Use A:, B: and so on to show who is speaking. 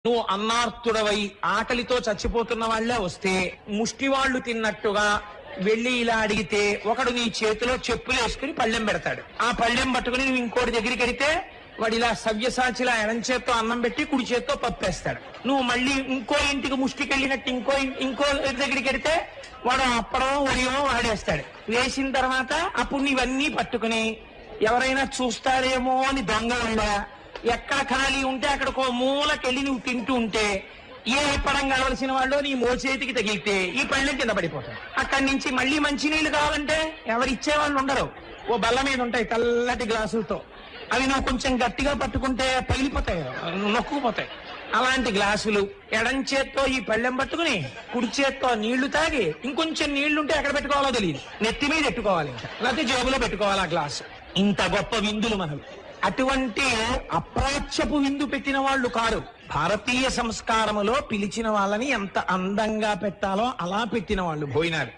A: నువ్వు అన్నార్తుడవై ఆకలితో చచ్చిపోతున్న వాళ్లే వస్తే ముష్టి వాళ్ళు తిన్నట్టుగా వెళ్లి ఇలా అడిగితే ఒకడు నీ చేతిలో చెప్పులు వేసుకుని పళ్ళెం పెడతాడు. ఆ పళ్ళెం పట్టుకుని నువ్వు ఇంకోటి దగ్గరికి వెడితే వాడు ఇలా సవ్యసాచిలా ఎడం చేత్తో అన్నం పెట్టి కుడి చేత్తో పప్పేస్తాడు. నువ్వు మళ్ళీ ఇంకో ఇంటికి ముష్టికి వెళ్ళినట్టు ఇంకో దగ్గరికి వెడితే వాడు అప్పడం ఉడియో వాడేస్తాడు. వేసిన తర్వాత అప్పుడు నీవన్నీ పట్టుకుని ఎవరైనా చూస్తారేమో అని దొంగ ఎక్కడ ఖాళీ ఉంటే అక్కడికో మూలకెళ్ళి నువ్వు తింటూ ఉంటే ఏ పడం కావలసిన వాళ్ళు నీ మోచేతికి తగిలితే ఈ పళ్ళెం కింద పడిపోతాయి. అక్కడి నుంచి మళ్ళీ మంచినీళ్లు కావాలంటే ఎవరిచ్చే వాళ్ళు ఉండరు. ఓ బల్ల మీద ఉంటాయి తెల్లటి గ్లాసులతో, అవి నువ్వు కొంచెం గట్టిగా పట్టుకుంటే పగిలిపోతాయి, నొక్కుపోతాయి. అలాంటి గ్లాసులు ఎడం చేత్తో ఈ పళ్ళెం పట్టుకుని కుడి చేత్తో నీళ్లు తాగి ఇంకొంచెం నీళ్లుంటే ఎక్కడ పెట్టుకోవాలో తెలియదు, నెత్తి మీద పెట్టుకోవాలి, లేకపోతే జేబులో పెట్టుకోవాలి ఆ గ్లాసు. ఇంత గొప్ప విందులు మనవి. అటువంటి అప్రాచ్యపు విందు పెట్టిన వాళ్ళు కారు. భారతీయ సంస్కారములో పిలిచిన వాళ్ళని ఎంత అందంగా పెట్టాలో అలా పెట్టిన వాళ్ళు భోజనాలు.